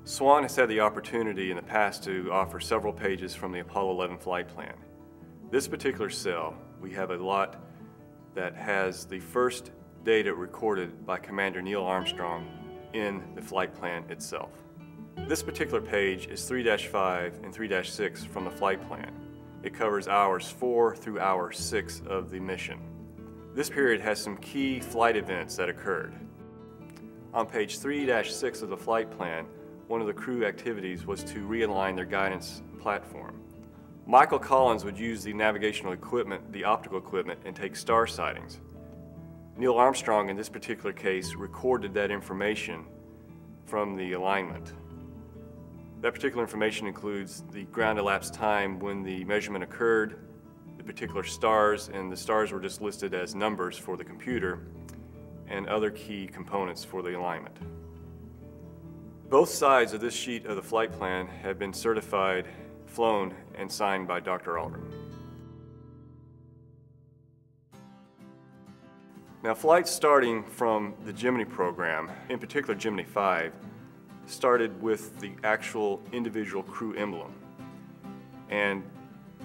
Swann has had the opportunity in the past to offer several pages from the Apollo 11 flight plan. This particular cell, we have a lot that has the first data recorded by Commander Neil Armstrong in the flight plan itself. This particular page is 3-5 and 3-6 from the flight plan. It covers hours 4 through hour 6 of the mission. This period has some key flight events that occurred. On page 3-6 of the flight plan, one of the crew activities was to realign their guidance platform. Michael Collins would use the navigational equipment, the optical equipment, and take star sightings. Neil Armstrong, in this particular case, recorded that information from the alignment. That particular information includes the ground elapsed time when the measurement occurred, the particular stars, and the stars were just listed as numbers for the computer, and other key components for the alignment. Both sides of this sheet of the flight plan have been certified, flown, and signed by Dr. Aldrin. Now, flights starting from the Gemini program, in particular Gemini 5, started with the actual individual crew emblem. And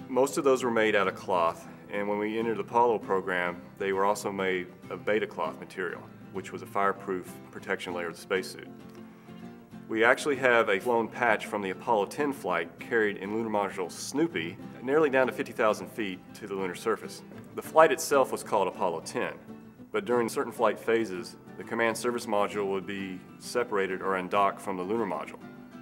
most of those were made out of cloth, and when we entered the Apollo program, they were also made of beta cloth material, which was a fireproof protection layer of the spacesuit. We actually have a flown patch from the Apollo 10 flight carried in lunar module Snoopy, nearly down to 50,000 feet to the lunar surface. The flight itself was called Apollo 10, but during certain flight phases, the command service module would be separated or undocked from the lunar module.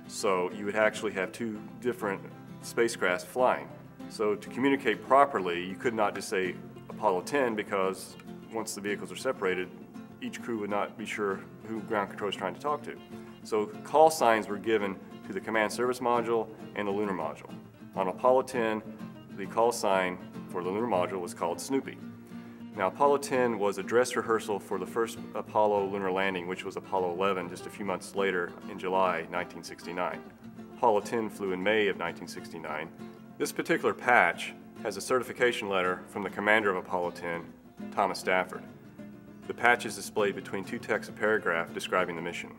So you would actually have two different spacecrafts flying. So to communicate properly, you could not just say Apollo 10, because once the vehicles are separated, each crew would not be sure who ground control is trying to talk to. So call signs were given to the command service module and the lunar module. On Apollo 10, the call sign for the lunar module was called Snoopy. Now, Apollo 10 was a dress rehearsal for the first Apollo lunar landing, which was Apollo 11 just a few months later in July 1969. Apollo 10 flew in May of 1969. This particular patch has a certification letter from the commander of Apollo 10, Thomas Stafford. The patch is displayed between two texts of paragraph describing the mission.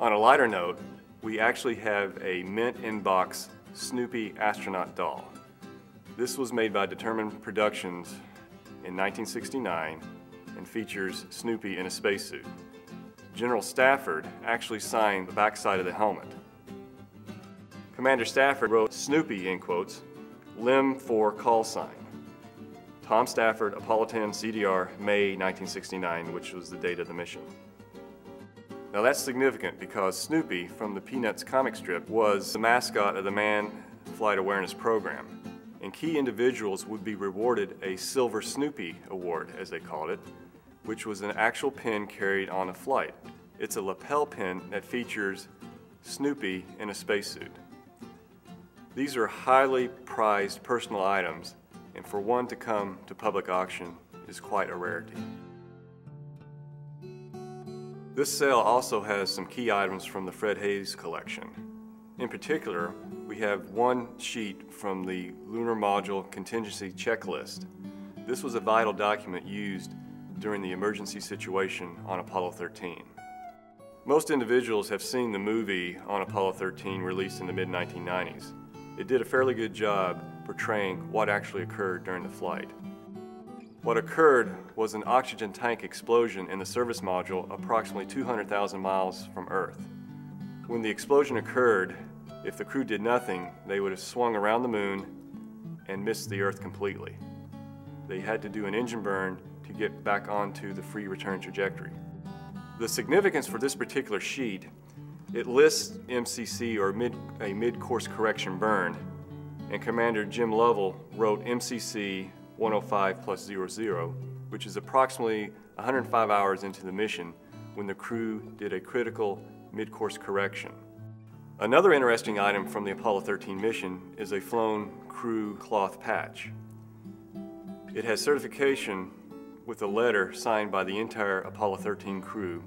On a lighter note, we actually have a mint-in-box Snoopy astronaut doll. This was made by Determined Productions in 1969 and features Snoopy in a spacesuit. General Stafford actually signed the backside of the helmet. Commander Stafford wrote Snoopy in quotes, limb for call sign. Tom Stafford, Apollo 10 CDR, May 1969, which was the date of the mission. Now that's significant because Snoopy from the Peanuts comic strip was the mascot of the Manned Flight Awareness Program, and key individuals would be rewarded a Silver Snoopy Award, as they called it, which was an actual pin carried on a flight. It's a lapel pin that features Snoopy in a spacesuit. These are highly prized personal items, and for one to come to public auction is quite a rarity. This sale also has some key items from the Fred Haise collection. In particular, we have one sheet from the Lunar Module Contingency Checklist. This was a vital document used during the emergency situation on Apollo 13. Most individuals have seen the movie on Apollo 13 released in the mid-1990s. It did a fairly good job portraying what actually occurred during the flight. What occurred was an oxygen tank explosion in the service module approximately 200,000 miles from Earth. When the explosion occurred, if the crew did nothing, they would have swung around the moon and missed the Earth completely. They had to do an engine burn to get back onto the free return trajectory. The significance for this particular sheet, it lists MCC, or a mid-course correction burn, and Commander Jim Lovell wrote MCC 105 plus 00, which is approximately 105 hours into the mission when the crew did a critical mid-course correction. Another interesting item from the Apollo 13 mission is a flown crew cloth patch. It has certification with a letter signed by the entire Apollo 13 crew,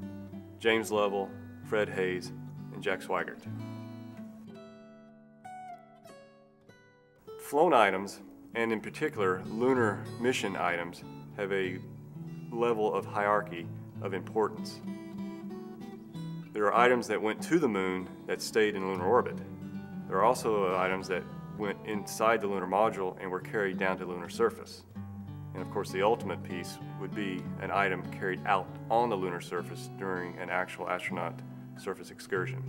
James Lovell, Fred Haise, and Jack Swigert. Flown items, and in particular lunar mission items, have a level of hierarchy of importance. There are items that went to the moon that stayed in lunar orbit. There are also items that went inside the lunar module and were carried down to the lunar surface. And of course, the ultimate piece would be an item carried out on the lunar surface during an actual astronaut surface excursion.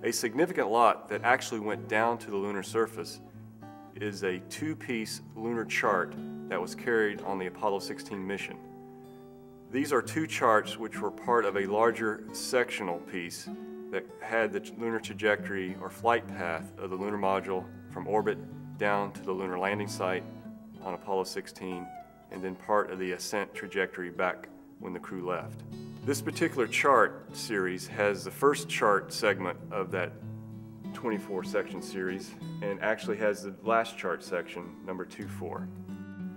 A significant lot that actually went down to the lunar surface is a two-piece lunar chart that was carried on the Apollo 16 mission. These are two charts which were part of a larger sectional piece that had the lunar trajectory or flight path of the lunar module from orbit down to the lunar landing site on Apollo 16, and then part of the ascent trajectory back when the crew left. This particular chart series has the first chart segment of that 24-section series and actually has the last chart section, number 24.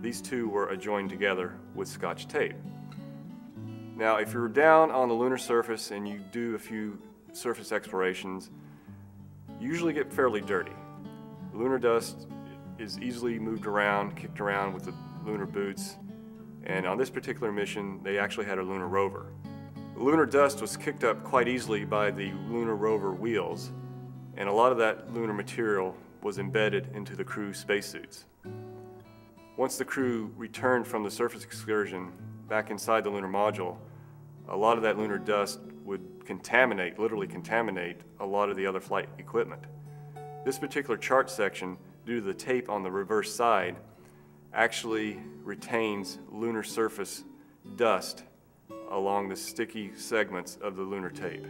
These two were adjoined together with Scotch tape. Now, if you're down on the lunar surface and you do a few surface explorations, you usually get fairly dirty. Lunar dust is easily moved around, kicked around with the lunar boots, and on this particular mission, they actually had a lunar rover. The lunar dust was kicked up quite easily by the lunar rover wheels, and a lot of that lunar material was embedded into the crew's spacesuits. Once the crew returned from the surface excursion back inside the lunar module, a lot of that lunar dust would contaminate, literally contaminate, a lot of the other flight equipment. This particular chart section, due to the tape on the reverse side, actually retains lunar surface dust along the sticky segments of the lunar tape.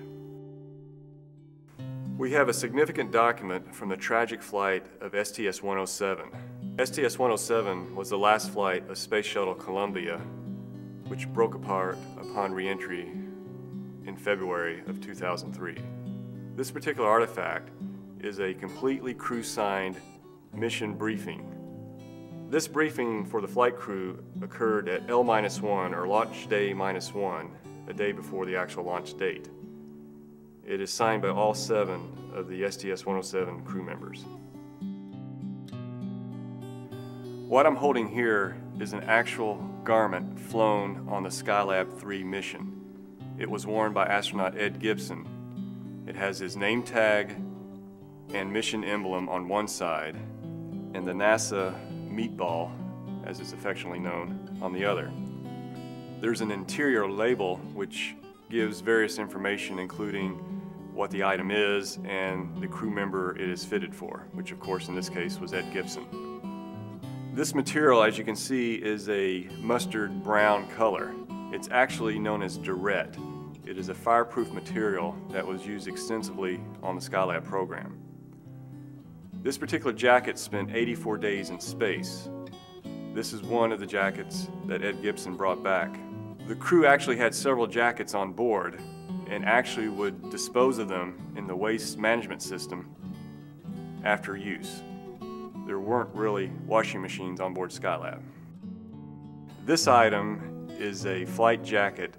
We have a significant document from the tragic flight of STS-107. STS-107 was the last flight of Space Shuttle Columbia, which broke apart upon re-entry in February of 2003. This particular artifact is a completely crew-signed mission briefing. This briefing for the flight crew occurred at L-1, or launch day -1, a day before the actual launch date. It is signed by all 7 of the STS-107 crew members. What I'm holding here is an actual garment flown on the Skylab 3 mission. It was worn by astronaut Ed Gibson. It has his name tag and mission emblem on one side, and the NASA meatball, as it's affectionately known, on the other. There's an interior label which gives various information, including what the item is and the crew member it is fitted for, which of course in this case was Ed Gibson. This material, as you can see, is a mustard brown color. It's actually known as Durette. It is a fireproof material that was used extensively on the Skylab program. This particular jacket spent 84 days in space. This is one of the jackets that Ed Gibson brought back. The crew actually had several jackets on board and actually would dispose of them in the waste management system after use. There weren't really washing machines on board Skylab. This item is a flight jacket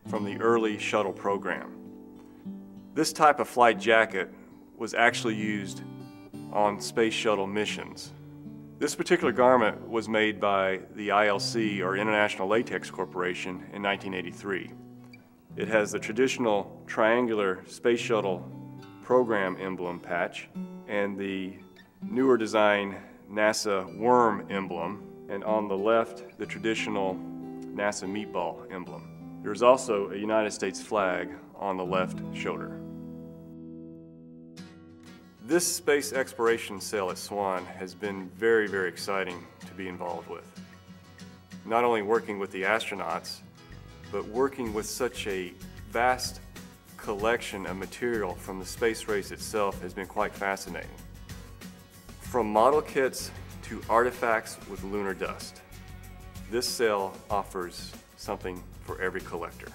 from the early shuttle program. This type of flight jacket was actually used on space shuttle missions. This particular garment was made by the ILC, or International Latex Corporation, in 1983. It has the traditional triangular space shuttle program emblem patch and the newer design NASA worm emblem, and on the left the traditional NASA meatball emblem. There's also a United States flag on the left shoulder. This space exploration sail at Swann has been very, very exciting to be involved with. Not only working with the astronauts, but working with such a vast collection of material from the space race itself has been quite fascinating. From model kits to artifacts with lunar dust, this sail offers something for every collector.